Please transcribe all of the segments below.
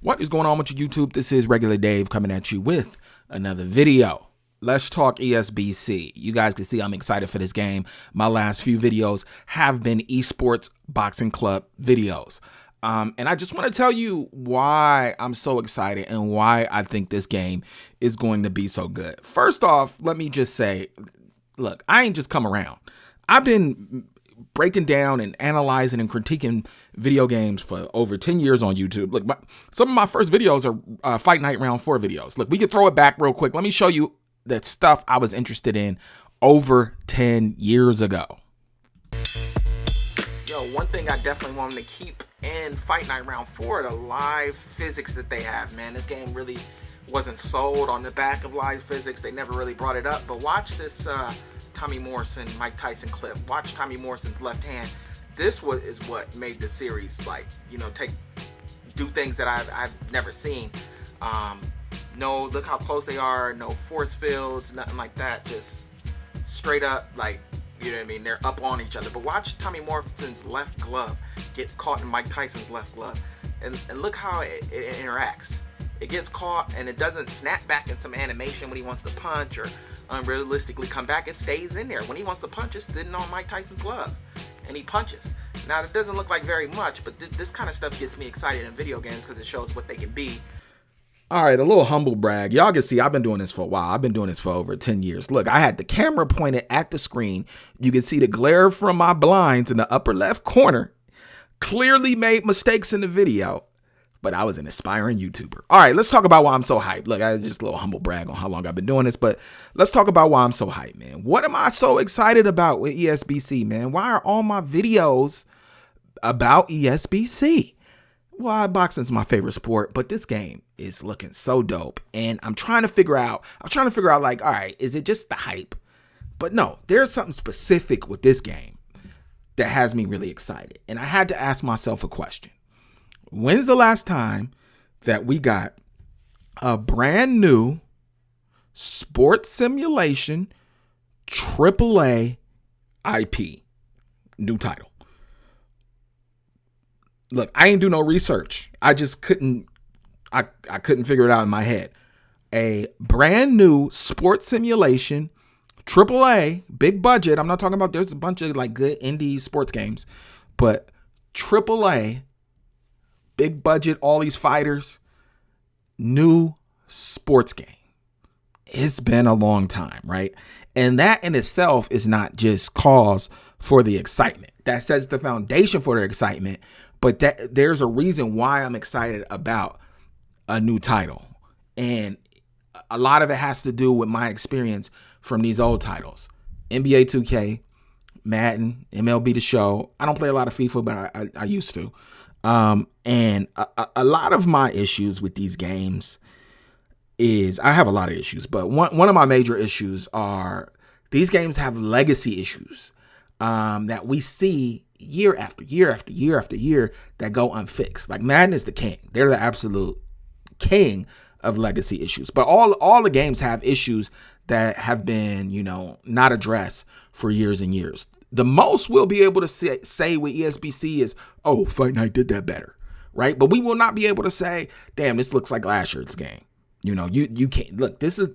What is going on with you, YouTube? This is Regular Dave coming at you with another video. Let's talk ESBC. You guys can see I'm excited for this game. My last few videos have been ESports Boxing Club videos. And I just want to tell you why I'm so excited and why I think this game is going to be so good. First off, let me just say, look, I ain't just come around. I've been breaking down and analyzing and critiquing video games for over 10 years on YouTube. Look, some of my first videos are Fight Night Round 4 videos. Look, we can throw it back real quick. Let me show you the stuff I was interested in over 10 years ago. Yo, one thing I definitely want them to keep in Fight Night Round 4, the live physics that they have, man. This game really wasn't sold on the back of live physics. They never really brought it up, but watch this Tommy Morrison, Mike Tyson clip. Watch Tommy Morrison's left hand. This is what made the series, like, you know, do things that I've never seen. No, look how close they are. No force fields, nothing like that. Just straight up, like, you know what I mean? They're up on each other. But watch Tommy Morrison's left glove get caught in Mike Tyson's left glove, and look how it interacts. It gets caught and it doesn't snap back in some animation when he wants to punch or unrealistically come back. It stays in there. When he wants to punch, it's sitting on Mike Tyson's glove and he punches. Now, it doesn't look like very much, but this kind of stuff gets me excited in video games because it shows what they can be. All right, a little humble brag. Y'all can see I've been doing this for a while. I've been doing this for over 10 years. Look, I had the camera pointed at the screen. You can see the glare from my blinds in the upper left corner. Clearly made mistakes in the video, but I was an aspiring YouTuber. All right, let's talk about why I'm so hyped. Look, I just a little humble brag on how long I've been doing this, but let's talk about why I'm so hyped, man. What am I so excited about with ESBC, man? Why are all my videos about ESBC? Well, boxing's my favorite sport, but this game is looking so dope, and I'm trying to figure out, like, all right, is it just the hype? But no, there's something specific with this game that has me really excited, and I had to ask myself a question. When's the last time that we got a brand new sports simulation AAA IP, new title? Look, I ain't do no research. I just couldn't figure it out in my head. A brand new sports simulation, AAA, big budget. I'm not talking about, there's a bunch of like good indie sports games, but AAA, big budget, all these fighters, new sports game. It's been a long time, right? And that in itself is not just cause for the excitement. That sets the foundation for the excitement, but that there's a reason why I'm excited about a new title. And a lot of it has to do with my experience from these old titles. NBA 2K, Madden, MLB The Show. I don't play a lot of FIFA, but I used to. And a lot of my issues with these games is, I have a lot of issues, but one of my major issues are these games have legacy issues that we see year after year after year after year that go unfixed. Like Madden is the king. They're the absolute king of legacy issues. But all the games have issues that have been, you know, not addressed for years and years. The most we'll be able to say with ESBC is, oh, Fight Night did that better, right? But we will not be able to say, damn, this looks like last year's game. You know, you can't. Look, this is,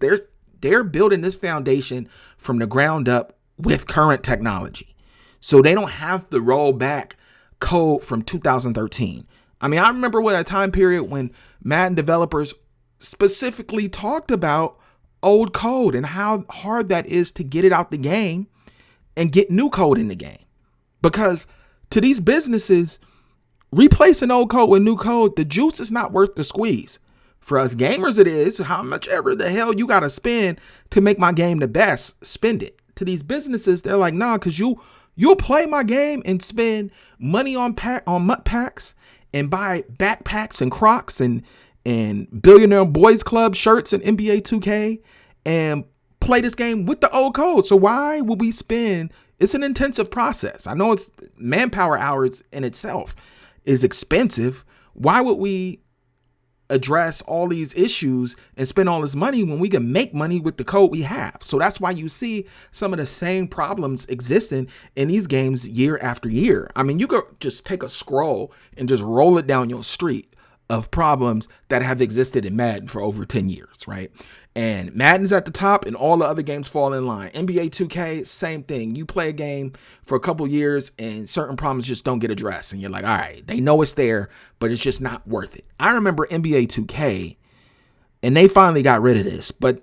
they're building this foundation from the ground up with current technology. So they don't have to roll back code from 2013. I mean, I remember what a time period when Madden developers specifically talked about old code and how hard that is to get it out the game and get new code in the game. Because to these businesses, replacing old code with new code, the juice is not worth the squeeze. For us gamers, it is. How much ever the hell you got to spend to make my game the best, spend it. To these businesses, they're like, nah, because you'll play my game and spend money on MUT packs and buy backpacks and Crocs and Billionaire Boys Club shirts and NBA 2K and play this game with the old code. So why would we spend? It's an intensive process. I know it's manpower hours in itself is expensive. Why would we address all these issues and spend all this money when we can make money with the code we have? So that's why you see some of the same problems existing in these games year after year. I mean, you could just take a scroll and just roll it down your street of problems that have existed in Madden for over 10 years, right? And Madden's at the top and all the other games fall in line. NBA 2K, same thing. You play a game for a couple years and certain problems just don't get addressed. And you're like, all right, they know it's there, but it's just not worth it. I remember NBA 2K, and they finally got rid of this, but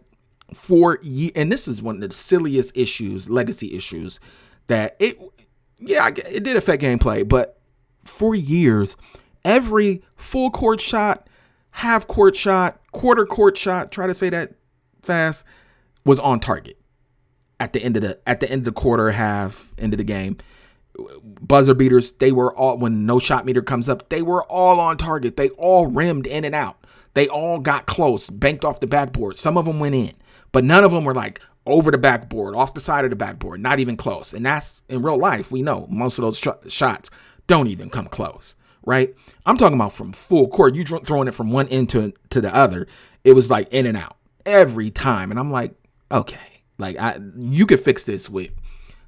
and this is one of the silliest issues, legacy issues, that it did affect gameplay, but for years, every full court shot, half court shot, quarter court shot, try to say that fast, was on target at the end of the quarter, half, end of the game. Buzzer beaters, they were all, when no shot meter comes up, they were all on target. They all rimmed in and out. They all got close, banked off the backboard. Some of them went in, but none of them were like over the backboard, off the side of the backboard, not even close. And that's, in real life, we know most of those shots don't even come close, right? I'm talking about from full court. You throwing it from one end to the other. It was like in and out every time. And I'm like, okay, like you could fix this with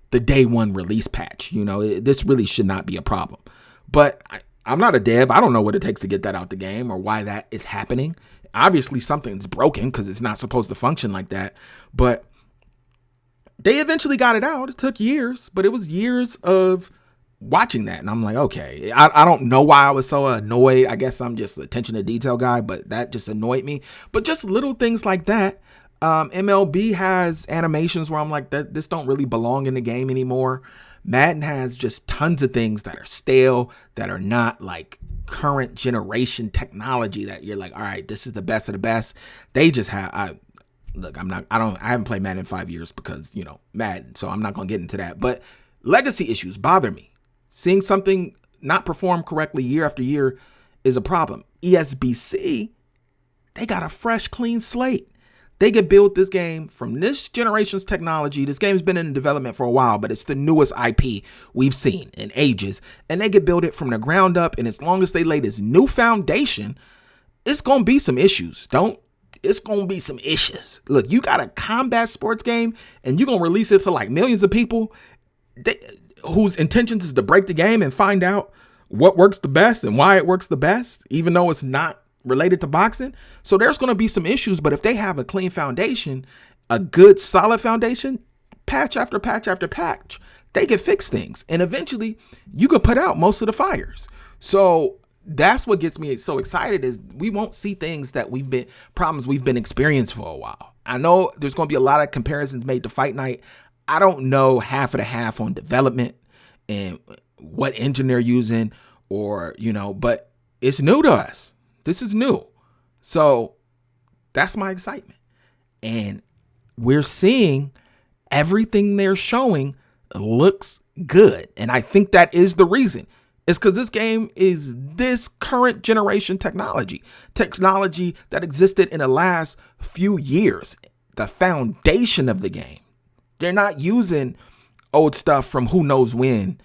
the day one release patch. This really should not be a problem. But I'm not a dev. I don't know what it takes to get that out the game or why that is happening. Obviously, something's broken because it's not supposed to function like that. But they eventually got it out. It took years, but it was years of watching that. And I'm like, okay, I don't know why I was so annoyed. I guess I'm just attention to detail guy, but that just annoyed me. But just little things like that. MLB has animations where I'm like, this don't really belong in the game anymore. Madden has just tons of things that are stale, that are not like current generation technology that you're like, all right, this is the best of the best. They just have, I haven't played Madden in 5 years because, Madden, so I'm not going to get into that. But legacy issues bother me. Seeing something not perform correctly year after year is a problem. ESBC, they got a fresh, clean slate. They could build this game from this generation's technology. This game's been in development for a while, but it's the newest IP we've seen in ages. And they could build it from the ground up. And as long as they lay this new foundation, it's going to be some issues. It's going to be some issues. Look, you got a combat sports game and you're going to release it to like millions of people whose intentions is to break the game and find out what works the best and why it works the best, even though it's not related to boxing. So there's going to be some issues, but if they have a clean foundation, a good solid foundation, patch after patch after patch, they can fix things. And eventually you could put out most of the fires. So that's what gets me so excited is we won't see things that problems we've been experiencing for a while. I know there's going to be a lot of comparisons made to Fight Night. I don't know half of the half on development and what engine they're using or, but it's new to us. This is new. So that's my excitement. And we're seeing everything they're showing looks good. And I think that is the reason. It's because this game is this current generation technology that existed in the last few years, the foundation of the game. They're not using old stuff from who knows when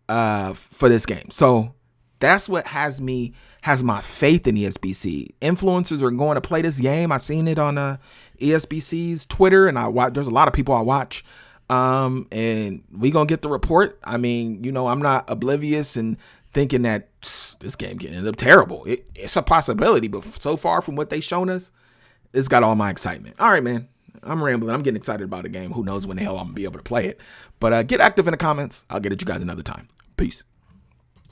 for this game. So that's what has my faith in ESBC. Influencers are going to play this game. I've seen it on ESBC's Twitter, and there's a lot of people I watch. And we gonna get the report. I mean, I'm not oblivious and thinking that this game can end up terrible. It's a possibility, but so far from what they've shown us, it's got all my excitement. All right, man. I'm rambling. I'm getting excited about the game. Who knows when the hell I'm gonna be able to play it. But get active in the comments. I'll get at you guys another time. Peace.